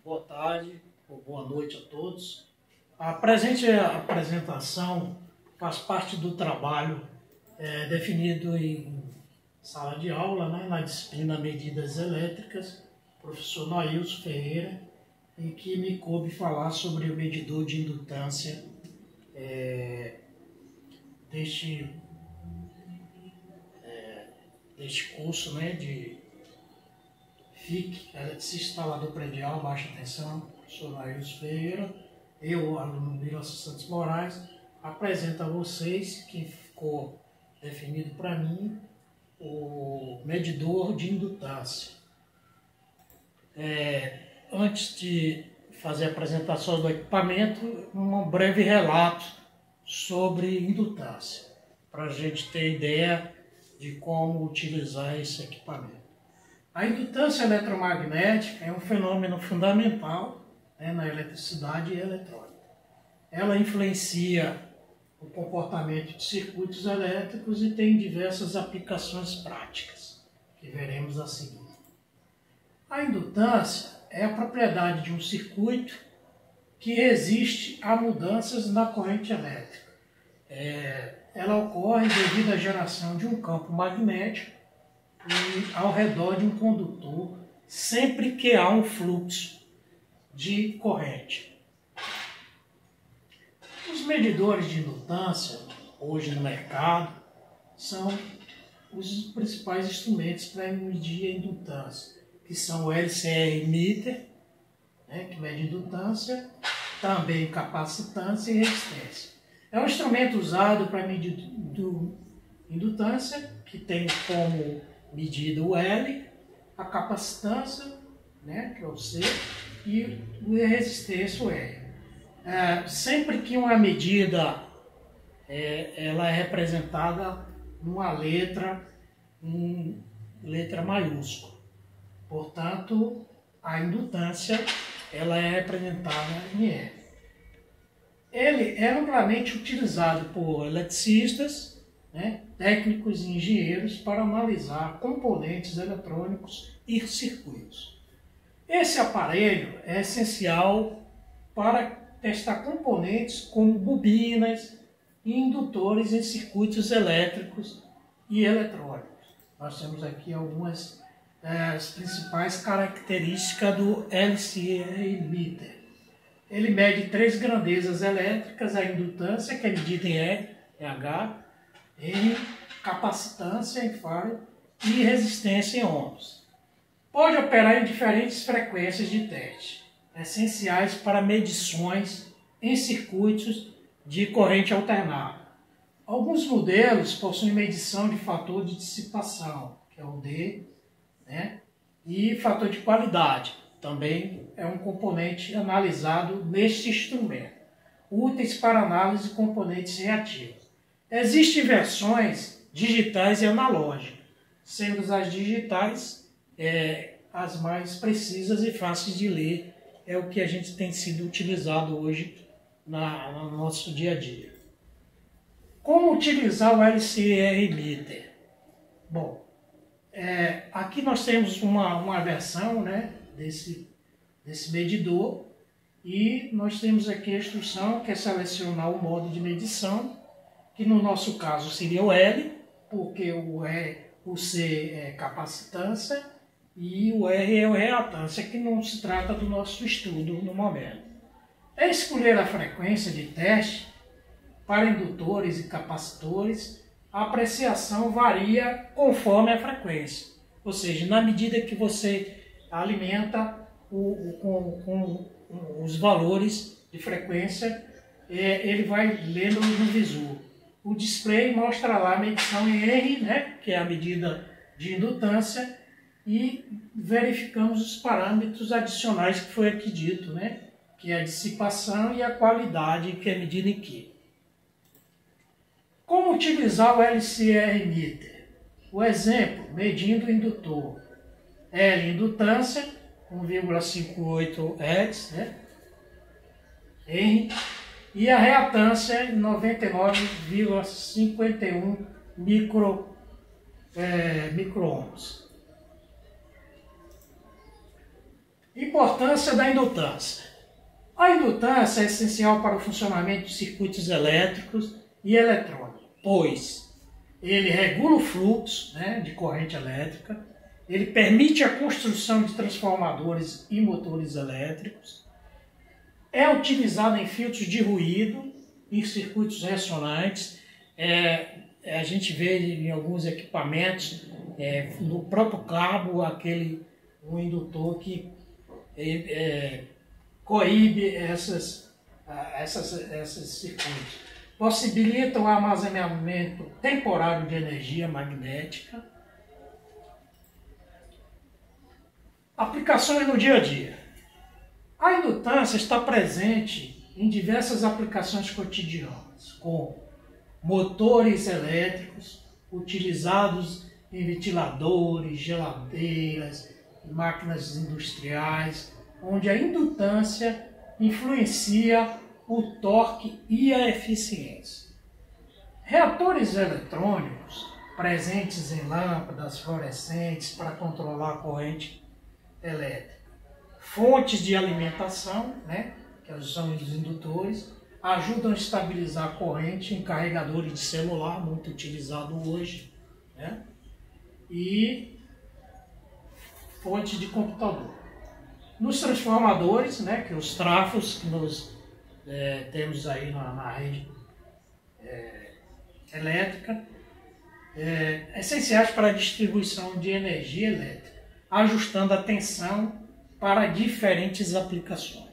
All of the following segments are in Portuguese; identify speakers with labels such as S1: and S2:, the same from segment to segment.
S1: boa tarde ou boa noite a todos. A presente apresentação faz parte do trabalho definido em sala de aula, né, na disciplina Medidas Elétricas, professor Nailson Ferreira, em que me coube falar sobre o medidor de indutância deste curso, né, de FIC, Eletricista Instalador Predial, Baixa Tensão, professor Nailson Ferreira. Eu, aluno Mirosa Santos Moraes, apresento a vocês que ficou definido para mim o medidor de indutância. Antes de fazer a apresentação do equipamento, um breve relato sobre indutância, para a gente ter ideia de como utilizar esse equipamento. A indutância eletromagnética é um fenômeno fundamental, né, na eletricidade e eletrônica. Ela influencia o comportamento de circuitos elétricos e tem diversas aplicações práticas, que veremos a seguir. A indutância é a propriedade de um circuito que resiste a mudanças na corrente elétrica. Ela ocorre devido à geração de um campo magnético e ao redor de um condutor, sempre que há um fluxo de corrente. Os medidores de indutância, hoje no mercado, são os principais instrumentos para medir a indutância, que são o LCR Meter, né, que mede indutância, também capacitância e resistência. É um instrumento usado para medir indutância, que tem como medida o L, a capacitância, né, que é o C, e a resistência, o R. Sempre que uma medida ela é representada numa letra, em letra maiúscula. Portanto, a indutância ela é representada em R. Ele é amplamente utilizado por eletricistas, né, técnicos e engenheiros para analisar componentes eletrônicos e circuitos. Esse aparelho é essencial para testar componentes como bobinas e indutores em circuitos elétricos e eletrônicos. Nós temos aqui algumas as principais características do LCR Meter. Ele mede 3 grandezas elétricas: a indutância, que é medida em R, H, N, capacitância em Farad e resistência em ohms. Pode operar em diferentes frequências de teste, essenciais para medições em circuitos de corrente alternada. Alguns modelos possuem medição de fator de dissipação, que é o D, né? E fator de qualidade, também é um componente analisado neste instrumento, úteis para análise de componentes reativos. Existem versões digitais e analógicas, sendo as digitais as mais precisas e fáceis de ler, é o que a gente tem sido utilizado hoje no nosso dia a dia. Como utilizar o LCR Meter? Bom, aqui nós temos uma versão, né, desse medidor, e nós temos aqui a instrução, que é selecionar o modo de medição, que no nosso caso seria o L, porque o C é capacitância e o R é reatância, que não se trata do nosso estudo no momento. Escolher a frequência de teste para indutores e capacitores. A apreciação varia conforme a frequência, ou seja, na medida que você alimenta com os valores de frequência, ele vai lendo no visor. O display mostra lá a medição em R, né, que é a medida de indutância, e verificamos os parâmetros adicionais que foi aqui dito, né, que é a dissipação e a qualidade, que é medida em Q. Como utilizar o LCR Meter? O exemplo, medindo o indutor. L, indutância, 1,58 Hz, né? R, e a reatância, 99,51 micro-ohms. Importância da indutância. A indutância é essencial para o funcionamento de circuitos elétricos e eletrônicos, pois ele regula o fluxo, né, de corrente elétrica, ele permite a construção de transformadores e motores elétricos, é utilizado em filtros de ruído, em circuitos ressonantes, a gente vê em alguns equipamentos, no próprio cabo, um indutor que coíbe esses circuitos. Possibilita o armazenamento temporário de energia magnética. Aplicações no dia a dia. A indutância está presente em diversas aplicações cotidianas, como motores elétricos utilizados em ventiladores, geladeiras, máquinas industriais, onde a indutância influencia o torque e a eficiência. Reatores eletrônicos presentes em lâmpadas fluorescentes para controlar a corrente elétrica. Fontes de alimentação, né, que são os indutores, ajudam a estabilizar a corrente em carregadores de celular, muito utilizado hoje, né, e fontes de computador. Nos transformadores, né, que os trafos que nós temos aí na rede elétrica, essenciais para a distribuição de energia elétrica, ajustando a tensão para diferentes aplicações.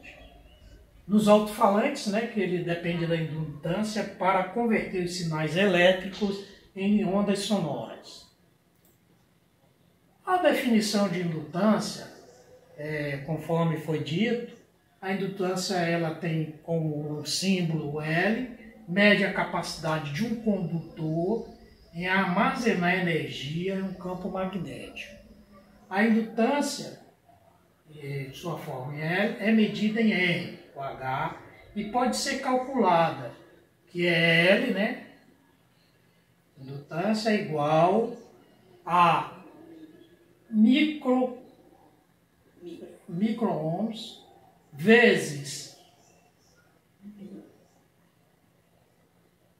S1: Nos alto-falantes, né, que ele depende da indutância para converter os sinais elétricos em ondas sonoras. A definição de indutância, conforme foi dito, a indutância ela tem como símbolo L, mede a capacidade de um condutor em armazenar energia em um campo magnético. A indutância, sua forma em L, é medida em R, o H, e pode ser calculada, que é L, né? Indutância é igual a micro-ohms vezes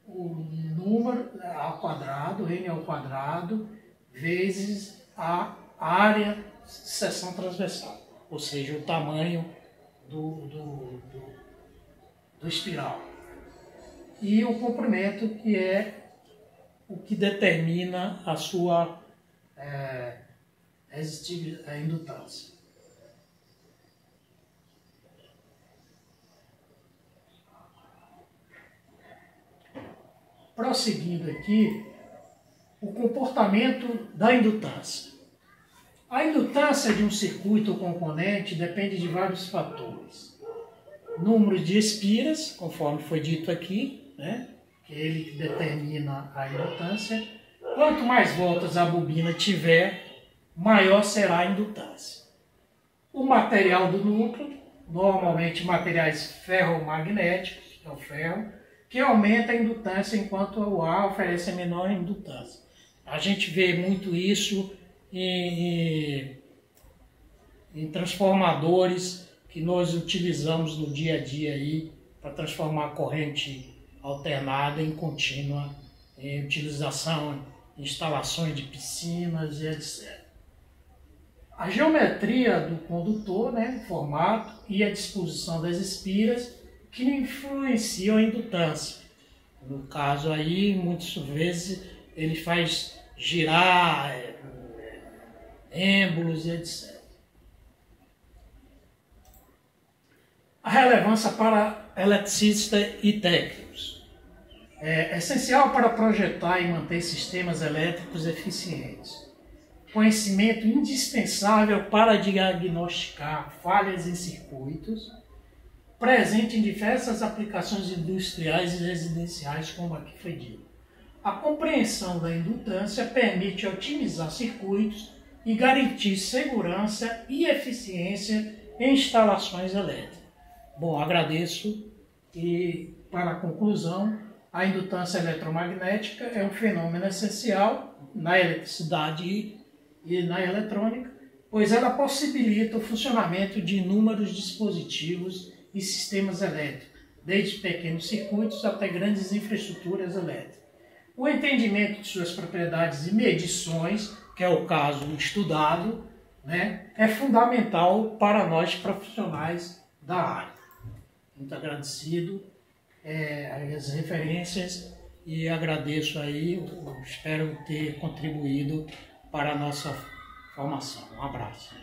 S1: o número ao quadrado, N ao quadrado, vezes a área de seção transversal, ou seja, o tamanho do espiral. E o comprimento, que é o que determina a sua indutância. Prosseguindo aqui, o comportamento da indutância. A indutância de um circuito ou componente depende de vários fatores. Número de espiras, conforme foi dito aqui, né, que é ele que determina a indutância. Quanto mais voltas a bobina tiver, maior será a indutância. O material do núcleo, normalmente materiais ferromagnéticos, que é o ferro, que aumenta a indutância enquanto o ar oferece a menor indutância. A gente vê muito isso em transformadores que nós utilizamos no dia a dia aí para transformar a corrente alternada em contínua, em utilização em instalações de piscinas e etc. A geometria do condutor, né, formato e a disposição das espiras que influenciam a indutância. No caso aí, muitas vezes, ele faz girar êmbolos e etc. A relevância para eletricistas e técnicos. É essencial para projetar e manter sistemas elétricos eficientes. Conhecimento indispensável para diagnosticar falhas em circuitos, presente em diversas aplicações industriais e residenciais, como aqui foi dito. A compreensão da indutância permite otimizar circuitos e garantir segurança e eficiência em instalações elétricas. Bom, agradeço e, para a conclusão, a indutância eletromagnética é um fenômeno essencial na eletricidade e na eletrônica pois ela possibilita o funcionamento de inúmeros dispositivos e sistemas elétricos, desde pequenos circuitos até grandes infraestruturas elétricas. O entendimento de suas propriedades e medições, que é o caso estudado, né, é fundamental para nós profissionais da área. Muito agradecido as referências e agradeço aí, espero ter contribuído para a nossa formação. Um abraço.